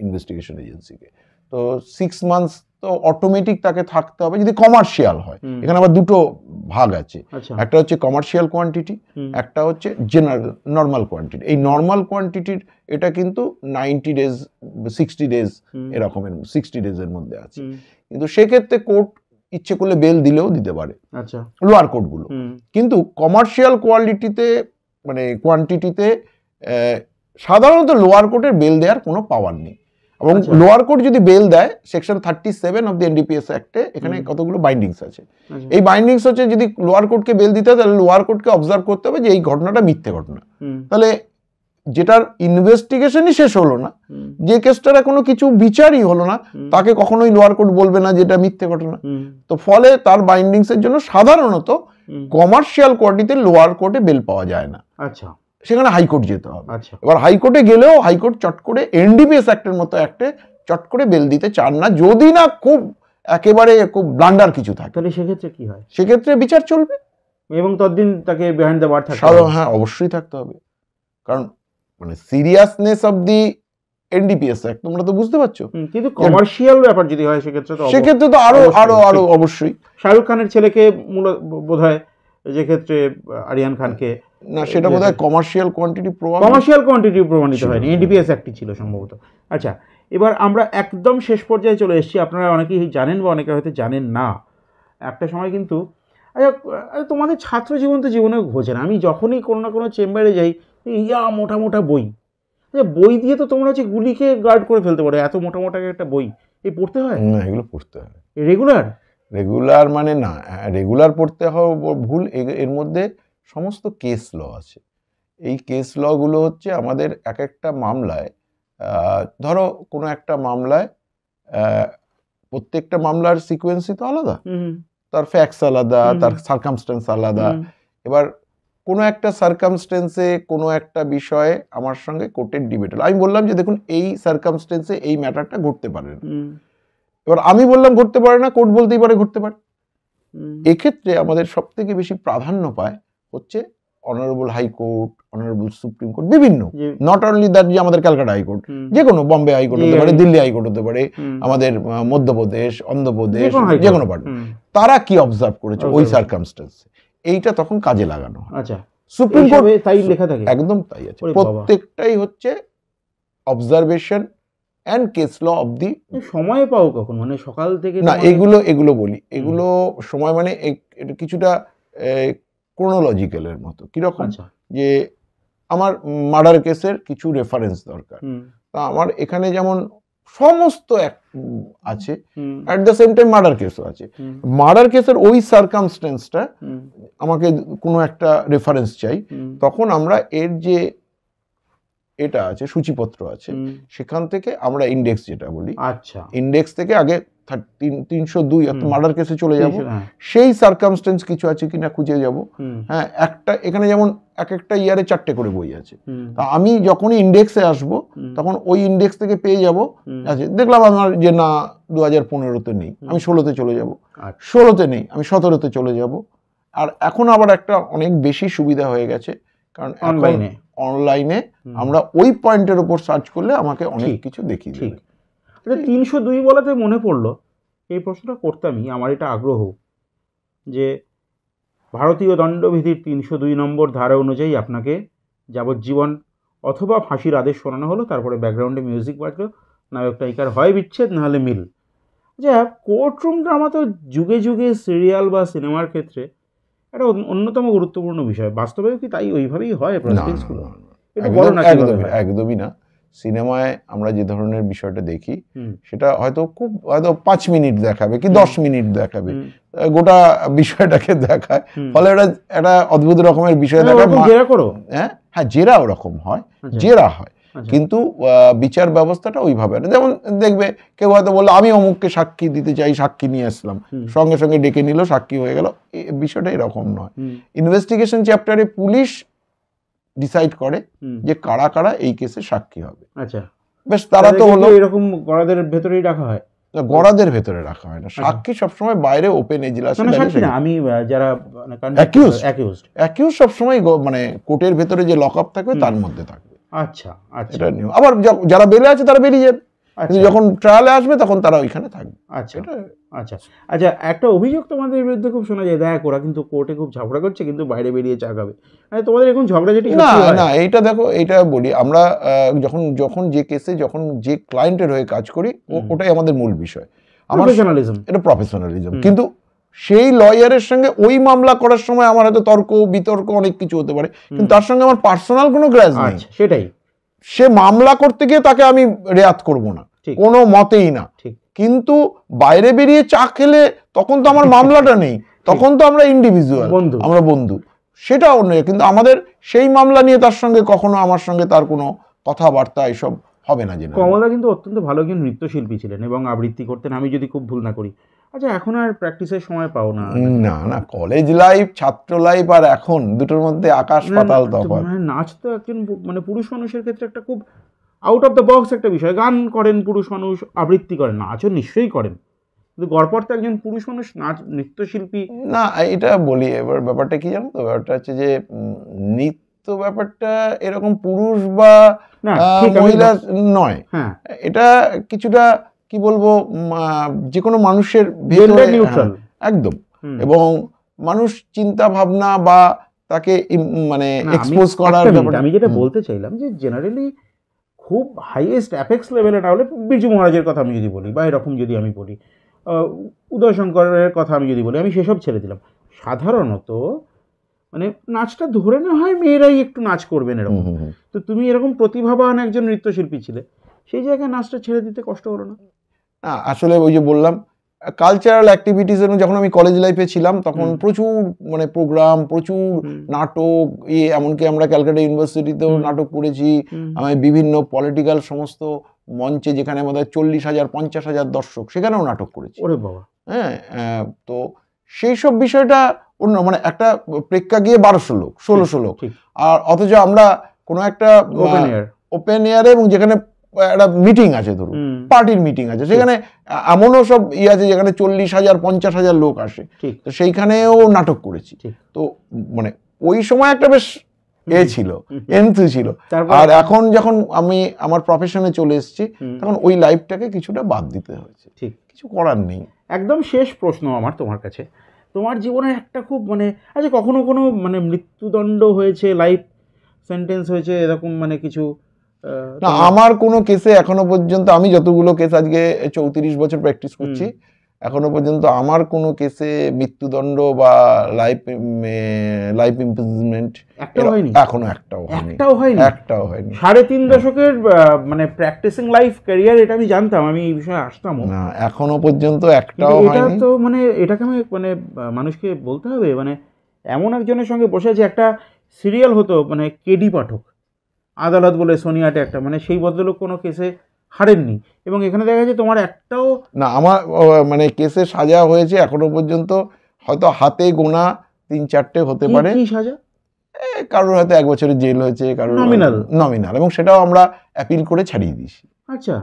ইনভেস্টিগেশন এজেন্সিকে। তো 6 মান্থস তো অটোমেটিক তাকে থাকতে হবে যদি কমার্শিয়াল হয়। এখানে আবার দুটো ভাগ আছে, একটা হচ্ছে কমার্শিয়াল কোয়ান্টিটি, একটা হচ্ছে জেনারেল নর্মাল কোয়ান্টিটি। এই নর্মাল কোয়ান্টিটির এটা কিন্তু 90 ডেজ 60 ডেজ এরকমের 60 ডেজের মধ্যে আছে, কিন্তু সেক্ষেত্রে কোর্ট ইচ্ছে করলে বেল দিলেও দিতে পারে, আচ্ছা, লোয়ার কোর্টগুলো। কিন্তু কমার্শিয়াল কোয়ালিটিতে মানে কোয়ান্টিটিতে সাধারণত লোয়ার কোর্টের বেল দেওয়ার কোনো পাওয়ার নেই, এবং লোয়ার কোর্ট যদি বেল দেয় সেকশন 37 অফ দি এনডিপিএস অ্যাক্টে এখানে কতগুলো বাইন্ডিংস আছে। এই বাইন্ডিংস হচ্ছে যদি লোয়ার কোর্টকে বেল দিতে হয়, তাহলে লোয়ার কোর্টকে অবজার্ভ করতে হবে যে এই ঘটনাটা মিথ্যে ঘটনা, তাহলে যেটার ইনভেস্টিগেশনই শেষ হলো না, যে কেসটার এখনো কিছু বিচারই হলো না, তাকে কখনোই লোয়ার কোর্ট বলবে না যে এটা মিথ্যে ঘটনা। তো ফলে তার বাইন্ডিংসের জন্য সাধারণত কমার্শিয়াল কোয়ার্টিতে লোয়ার কোর্টে বেল পাওয়া যায় না, আচ্ছা, সেখানে হাইকোর্ট যেতে হবে। এবার হাইকোর্টে গেলেও হাইকোর্ট চট করে এনডিপিএস অ্যাক্টের মতো অ্যাক্টে চট করে বেল দিতে চান না, যদি না খুব একেবারে খুব ব্লান্ডার কিছু থাকে। তাহলে সেক্ষেত্রে কি হয়? সেক্ষেত্রে বিচার চলবে, এবং ততদিন তাকে বিহাইন্ড দ্য বার থাকতে হবে। হ্যাঁ, অবশ্যই থাকতে হবে, কারণ মানে seriousness of the NDPS act তোমরা তো বুঝতে পারছো। কিন্তু কমার্শিয়াল ব্যাপার যদি হয় সেক্ষেত্রে তো আরো অবশ্যই। শাহরুখ খানের ছেলেকে মূলত বোধহয় যে ক্ষেত্রে আরিয়ান খানকে, না সেটা বোধহয় কমার্শিয়াল কোয়ান্টিটি প্রমাণিত হয়নি, এনডিপিএস অ্যাক্টই ছিল সম্ভবত। আচ্ছা, এবার আমরা একদম শেষ পর্যায়ে চলে এসেছি। আপনারা অনেকেই জানেন বা অনেকে হয়তো জানেন না, একটা সময় কিন্তু আচ্ছা তোমাদের ছাত্র জীবন তো জীবনেও ঘোচে না, আমি যখনই কোনো না কোনো চেম্বারে যাই, ইয়া মোটা মোটা বই, আচ্ছা বই দিয়ে তো তোমরা হচ্ছে গুলিকে গার্ড করে ফেলতে পারো, এত মোটা মোটা একটা বই এই পড়তে হয় না? এগুলো পড়তে হয় রেগুলার মানে না, রেগুলার পড়তে হয় ভুল, এর মধ্যে সমস্ত কেস ল আছে। এই কেস লগুলো হচ্ছে আমাদের এক একটা মামলায়, ধরো কোনো একটা মামলায় প্রত্যেকটা মামলার সিকোয়েন্সই তো আলাদা, তার ফ্যাক্টস আলাদা, তার সার্কামস্টেন্স আলাদা। এবার কোনো একটা সার্কামস্টেন্সে কোনো একটা বিষয়ে আমার সঙ্গে কোর্টের ডিবেট হলো, আমি বললাম যে দেখুন এই সার্কামস্টেন্সে এই ম্যাটারটা ঘটতে পারে না, এবার আমি বললাম ঘটতে পারে না, কোর্ট বলতেই পারে ঘটতে পারে। এক্ষেত্রে আমাদের সব থেকে বেশি প্রাধান্য পায় হচ্ছে honourable high court, honourable supreme court, বিভিন্ন, নট অনলি দ্যাট যে আমাদের ক্যালকাটা হাইকোর্ট, যে কোনো বম্বে হাইকোর্ট হতে পারে, দিল্লি হাইকোর্ট হতে পারে, আমাদের মধ্যপ্রদেশ, অন্ধ্রপ্রদেশ, যে কোনো পার্ট, তারা কি অবজার্ভ করেছে ওই সার্কামস্টেন্সে, এইটা তখন কাজে লাগানো হয়। আচ্ছা, সুপ্রিম কোর্ট তাই লেখা থাকে, একদম তাই আছে, প্রত্যেকটাই হচ্ছে observation and case law of the. সময় পাও কখন, মানে সকাল থেকে? না, এগুলো বলি, এগুলো সময় মানে এটা কিছুটা ক্রোনোলজিক্যালের মতো। কিরকম? যে আমার মার্ডার কেসের কিছু রেফারেন্স দরকার, তা আমার এখানে যেমন সমস্ত আছে, at the same time murder কেসও আছে। মার্ডার কেসের ওই সার্কামস্টেন্সটা আমাকে কোনো একটা রেফারেন্স চাই, তখন আমরা এর যে এটা আছে সূচিপত্র আছে, সেখান থেকে আমরা ইন্ডেক্স যেটা বলি, আচ্ছা, ইন্ডেক্স থেকে আগে 302 অর্থাৎ মার্ডার কেসে চলে যাব, সেই সার্কামস্টেন্স কিছু আছে কিনা খুঁজে যাব। হ্যাঁ, একটা এখানে যেমন একটা ইয়ারে 4টে করে বই আছে, তা আমি যখনই ইন্ডেক্সে আসব তখন ওই ইন্ডেক্স থেকে পেয়ে যাব, আছে দেখলাম আমার যে না 2015-তে নেই, আমি 16-তে চলে যাব, 16-তে নেই আমি 17-তে চলে যাব। আর এখন আবার একটা অনেক বেশি সুবিধা হয়ে গেছে, কারণ অনলাইনে আমরা ওই পয়েন্টের উপর সার্চ করলে আমাকে অনেক কিছু দেখিয়ে দেবে। 302 বলাতে মনে পড়লো, এই প্রশ্নটা করতামই, আমার এটা আগ্রহ যে ভারতীয় দণ্ডবিধির 302 নম্বর ধারা অনুযায়ী আপনাকে যাবজ্জীবন অথবা ফাঁসির আদেশ শোনানো হলো, তারপরে ব্যাকগ্রাউন্ডে মিউজিক বাজলো, নায়ক নায়িকার হয় বিচ্ছেদ নাহলে মিল। আচ্ছা, কোর্টরুম ড্রামা তো যুগে যুগে সিরিয়াল বা সিনেমার ক্ষেত্রে একটা অন্যতম গুরুত্বপূর্ণ বিষয়, বাস্তবেও কি তাই ওইভাবেই হয়? একদমই না। সিনেমায় আমরা যে ধরনের বিষয়টা দেখি সেটা হয়তো 5 মিনিট দেখাবে কি 10 মিনিট দেখাবে, গোটা বিষয়টাকে দেখায়, ফলে এটা একটা অদ্ভুত রকমের বিষয় দেখায়। হ্যাঁ, জেরা ওরকম হয়, জেরা হয়, কিন্তু বিচার ব্যবস্থাটা ওইভাবে না। যেমন দেখবে কেউ হয়তো বললো আমি অমুককে সাক্ষী দিতে চাই, সাক্ষী নিয়ে আসলাম, সঙ্গে সঙ্গে ডেকে নিল, সাক্ষী হয়ে গেল। বিষয়টা এরকম নয়। ইনভেস্টিগেশন চ্যাপ্টারে পুলিশ ডিসাইড করে যে কারা কারা এই কেসে সাক্ষী হবে। আচ্ছা, বেশ, তারা তো হলো এরকম গড়াদের ভেতরেই রাখা হয়, গড়াদের ভেতরে রাখা হয় না। সাক্ষী সবসময় বাইরে ওপেন এজলাসে, আমি যারা অ্যাকিউজ সবসময় মানে কোর্টের ভেতরে যে লকআপ থাকবে তার মধ্যে থাকবে। আচ্ছা আচ্ছা, এটা নিয়ম। আবার যারা বেলে আছে তারা বেরিয়ে যাবে, যখন ট্রায়ালে আসবে তখন তারা ওইখানে থাকবে। আচ্ছা আচ্ছা আচ্ছা, একটা অভিযোগ তোমাদের বিরুদ্ধে খুব শোনা যায়, দেখ ওরা কিন্তু কোর্টে খুব ঝগড়া করছে কিন্তু বাইরে বেরিয়ে চা খাবে, তোমাদের এখন ঝগড়াঝাটি? না, এইটা দেখো, এইটা বলি আমরা যখন যে কেসে যখন যে ক্লায়েন্টের হয়ে কাজ করি ওটাই আমাদের মূল বিষয়, এটা প্রফেশনালিজম। কিন্তু সেই লয়ারের সঙ্গে ওই মামলা করার সময় আমার হয়তো তর্ক বিতর্ক অনেক কিছু হতে পারে, কিন্তু তার সঙ্গে আমার পার্সোনাল কোনো গ্রাজ নেই। সেটাই, সে মামলা করতে গিয়ে তাকে আমি রেয়াত করব না, কোনো মতেই না। কিন্তু বাইরে বেরিয়ে চা খেলে তখন তো আমার মামলাটা নেই, তখন তো আমরা ইন্ডিভিজুয়াল, আমরা বন্ধু, সেটা অন্য। কিন্তু আমাদের সেই মামলা নিয়ে তার সঙ্গে কখনো আমার সঙ্গে তার কোনো কথাবার্তা এসব হবে না। কমলা কিন্তু অত্যন্ত ভালো একজন নৃত্যশিল্পী ছিলেন এবং আবৃত্তি করতেন, আমি যদি খুব ভুল না করি। আচ্ছা, এখন আর প্র্যাকটিসের সময় পাও না? না, কলেজ লাইফ, ছাত্র লাইফ আর এখন দুটোর মধ্যে আকাশ পাতাল তফাৎ। নাচ তো একজন মানে পুরুষ মানুষের ক্ষেত্রে একটা খুব আউট অফ দ্য বক্স একটা বিষয়। গান করেন পুরুষ মানুষ, আবৃত্তি করেন, নাচও নিশ্চয়ই করেন, কিন্তু গড়পড় তো একজন পুরুষ মানুষ নাচ নৃত্যশিল্পী না। এটা বলি, এবার ব্যাপারটা কি জানো তো, ব্যাপারটা হচ্ছে যে নৃত্য ব্যাপারটা এরকম পুরুষ বা মহিলা নয়, এটা কিছুটা কি বলবো, যে কোনো মানুষের ভেতরে একদম, এবং মানুষ চিন্তা ভাবনা বা তাকে মানে এক্সপোজ করার ব্যাপার। আমি যেটা বলতে চাইলাম যে জেনারেলি খুব হাইয়েস্ট অ্যাপেক্স লেভেলে না হলে বিরজু মহারাজের কথা আমি যদি বলি, বা এরকম যদি আমি বলি, উদয় শঙ্করের কথা আমি যদি বলি, আমি সেসব ছেড়ে দিলাম। সাধারণত মানে নাচটা ধরে না হয় মেয়েরাই একটু নাচ করবেন এরকম। তো তুমি এরকম প্রতিভাবান একজন নৃত্যশিল্পী ছিলে, সেই জায়গায় নাচটা ছেড়ে দিতে কষ্ট হলো না? না, আসলে ওই যে বললাম কালচারাল অ্যাক্টিভিটিস, যখন আমি কলেজ লাইফে ছিলাম তখন প্রচুর মানে প্রোগ্রাম, প্রচুর নাটক, এমনকি আমরা ক্যালকাটা ইউনিভার্সিটিতেও নাটক করেছি। আমি বিভিন্ন পলিটিক্যাল সমস্ত মঞ্চে, যেখানে আমাদের 40,000 50,000 দর্শক, সেখানেও নাটক করেছি। ওরে বাবা! হ্যাঁ, তো সেই সব বিষয়টা অন্য, মানে একটা প্রেক্ষাগৃহে 1200 লোক 1600 লোক, আর অথচ আমরা কোনো একটা ওপেন এয়ারে, এবং যেখানে একটা মিটিং আছে, ধরুন পার্টির মিটিং আছে, সেখানে এমনও সব আছে যেখানে 40,000 50,000 লোক আসে, তো সেইখানেও নাটক করেছি। তো মানে ওই সময় একটা বেশ ছিল, এনথু ছিল। আর এখন যখন আমি আমার প্রফেশনে চলে এসেছি, তখন ওই লাইফটাকে কিছুটা বাদ দিতে হয়েছে, ঠিক, কিছু করার নেই। একদম শেষ প্রশ্ন আমার তোমার কাছে, তোমার জীবনে একটা খুব মানে, আচ্ছা কখনো কোনো মানে মৃত্যুদণ্ড হয়েছে, লাইফ সেন্টেন্স হয়েছে, এরকম মানে কিছু? না, আমার কোনো কেসে এখনো পর্যন্ত, আমি যতগুলো কেস আজকে 34 বছর প্র্যাকটিস করছি, এখনো পর্যন্ত আমার কোনো কেসে মৃত্যুদণ্ড বা লাইফ ইমপ্রিজনমেন্ট এখনো একটাও হয়নি। 3.5 দশকের মানে প্র্যাকটিসিং লাইফ ক্যারিয়ার, এটা আমি জানতাম, আমি এই বিষয়ে আসতাম না, এখনো পর্যন্ত একটাও হয়নি। এটা তো মানে এটাকে আমি মানে মানুষকে বলতে হবে, মানে এমন একজনের সঙ্গে বসে আছে, একটা সিরিয়াল হতো মানে কেডি পাঠক, আদালত বলে সোনিয়াটে একটা, মানে সেই ভদ্রলোক কোনো কেসে হারেননি, এবং এখানে দেখা যাচ্ছে তোমার একটাও না, আমার মানে কেসে সাজা হয়েছে এখনো পর্যন্ত হয়তো হাতে গোনা 3-4টে হতে পারে। কি সাজা? কারোর হয়তো 1 বছরের জেল হয়েছে, কারোর নমিনাল, এবং সেটাও আমরা অ্যাপিল করে ছাড়িয়ে দিয়েছি। আচ্ছা,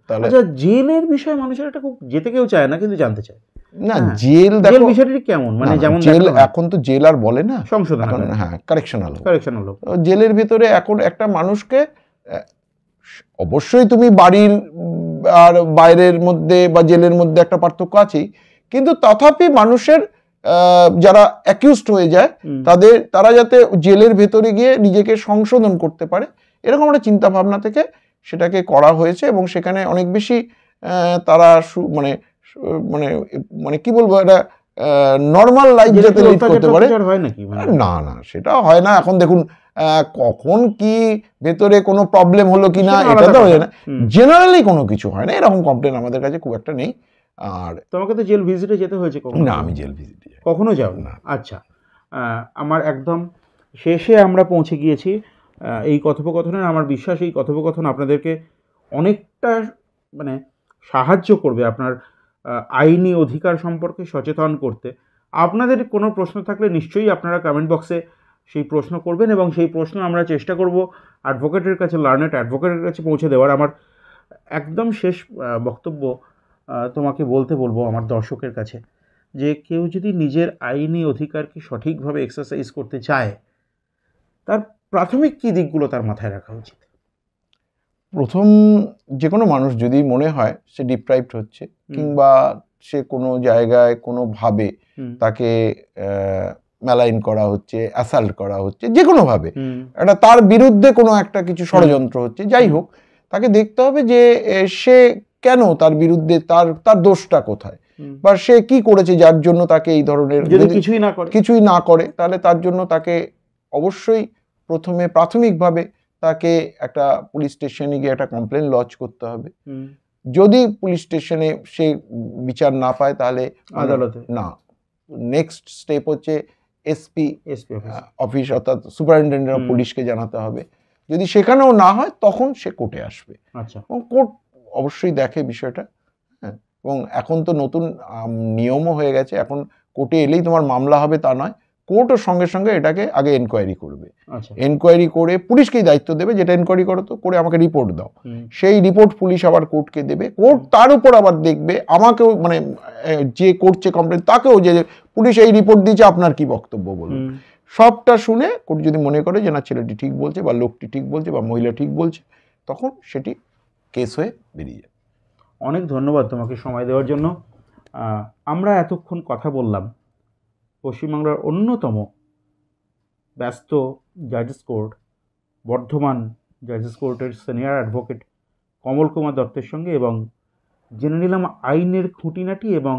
তাহলে আচ্ছা, জেলের বিষয়ে মানুষের একটা খুব, যেতে কেউ চায় না কিন্তু জানতে চায়। না, জেল দেখো বিষয়টি কেমন, মানে যেমন জেল এখন তো জেল আর বলে না, সংশোধন, হ্যাঁ, কারেকশনাল। হোক। জেলের ভেতরে এখন একটা মানুষকে অবশ্যই তুমি বাড়ির আর বাইরের মধ্যে বা জেলের মধ্যে একটা পার্থক্য আছেই, কিন্তু তথাপি মানুষের যারা অ্যাকিউজড হয়ে যায় তারা যাতে জেলের ভেতরে গিয়ে নিজেকে সংশোধন করতে পারে, এরকম একটা চিন্তা ভাবনা থেকে সেটাকে করা হয়েছে। এবং সেখানে অনেক বেশি তারা মানে মানে মানে কি বলবো, একটা নর্মাল লাইফ যাতে লিড করতে পারে। না না, সেটা হয় না। এখন দেখুন কখন কি ভেতরে কোনো প্রবলেম হলো কিনা এটা তো হয় না, জেনারেলি কোনো কিছু হয় না, এরকম কমপ্লেন আমাদের কাছে খুব একটা নেই। আর তোমাকে তো জেল ভিজিটে যেতে হয়েছে কখনো? না, আমি জেল ভিজিটে কখনো যাও না। আচ্ছা, আমার একদম শেষে আমরা পৌঁছে গিয়েছি এই কথোপকথনের। আমার বিশ্বাস এই কথোপকথন আপনাদেরকে অনেকটা মানে সাহায্য করবে আপনার আইনি অধিকার সম্পর্কে সচেতন করতে। আপনাদের কোনো প্রশ্ন থাকলে নিশ্চয়ই আপনারা কমেন্ট বক্সে সেই প্রশ্ন করবেন, এবং সেই প্রশ্ন আমরা চেষ্টা করব অ্যাডভোকেটের কাছে, লার্নেড অ্যাডভোকেটের কাছে পৌঁছে দেওয়ার। আমার একদম শেষ বক্তব্য তোমাকে বলবো আমার দর্শকের কাছে, যে কেউ যদি নিজের আইনি অধিকারকে সঠিকভাবে এক্সারসাইজ করতে চায়, তার প্রাথমিক কী দিকগুলো তার মাথায় রাখা উচিত? প্রথম, যে কোনো মানুষ যদি মনে হয় সে ডিপ্রাইভড হচ্ছে, কিংবা সে কোনো জায়গায় কোনোভাবে তাকে মেলাইন করা হচ্ছে, অ্যাসাল্ট করা হচ্ছে, যে কোনোভাবে একটা তার বিরুদ্ধে কোনো একটা কিছু ষড়যন্ত্র হচ্ছে, যাই হোক, তাকে দেখতে হবে যে সে কেন, তার বিরুদ্ধে তার দোষটা কোথায়, বা সে কি করেছে যার জন্য তাকে এই ধরনের, যদি কিছুই না করে তাহলে তার জন্য তাকে অবশ্যই প্রথমে প্রাথমিকভাবে তাকে একটা পুলিশ স্টেশনে গিয়ে একটা কমপ্লেন লজ করতে হবে। যদি পুলিশ স্টেশনে সে বিচার না পায়, তাহলে আদালতে, না, নেক্সট স্টেপ হচ্ছে এসপি অফিস, অর্থাৎ সুপারিনটেন্ডেন্ট অফ পুলিশকে জানাতে হবে। যদি সেখানেও না হয়, তখন সে কোর্টে আসবে। আচ্ছা, এবং কোর্ট অবশ্যই দেখে বিষয়টা। হ্যাঁ, এবং এখন তো নতুন নিয়মও হয়ে গেছে, এখন কোর্টে এলেই তোমার মামলা হবে তা নয়, কোর্টও সঙ্গে সঙ্গে এটাকে আগে এনকোয়ারি করবে। এনকোয়ারি করে পুলিশকেই দায়িত্ব দেবে, যেটা এনকোয়ারি করো তো করে আমাকে রিপোর্ট দাও, সেই রিপোর্ট পুলিশ আবার কোর্টকে দেবে, কোর্ট তার উপর আবার দেখবে আমাকেও, মানে যে করছে কমপ্লেন তাকেও, যে পুলিশ এই রিপোর্ট দিয়েছে, আপনার কি বক্তব্য বলুন। সবটা শুনে কোর্ট যদি মনে করে যে না, ছেলেটি ঠিক বলছে, বা লোকটি ঠিক বলছে, বা মহিলা ঠিক বলছে, তখন সেটি কেস হয়ে বেরিয়ে যাবে। অনেক ধন্যবাদ তোমাকে সময় দেওয়ার জন্য। আমরা এতক্ষণ কথা বললাম পশ্চিমবাংলার অন্যতম ব্যস্ত জাজেস কোর্ট, বর্ধমান জাজেস কোর্টের সিনিয়র অ্যাডভোকেট কমল কুমার দত্তের সঙ্গে, এবং জেনে নিলাম আইনের খুঁটিনাটি, এবং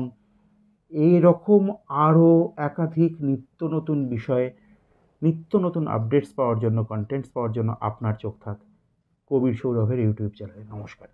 এই রকম আরও একাধিক নিত্য নতুন বিষয়ে, নিত্য নতুন আপডেটস পাওয়ার জন্য, কন্টেন্টস পাওয়ার জন্য আপনার চোখ থাক কবির সৌরভের ইউটিউব চ্যানেলে। নমস্কার।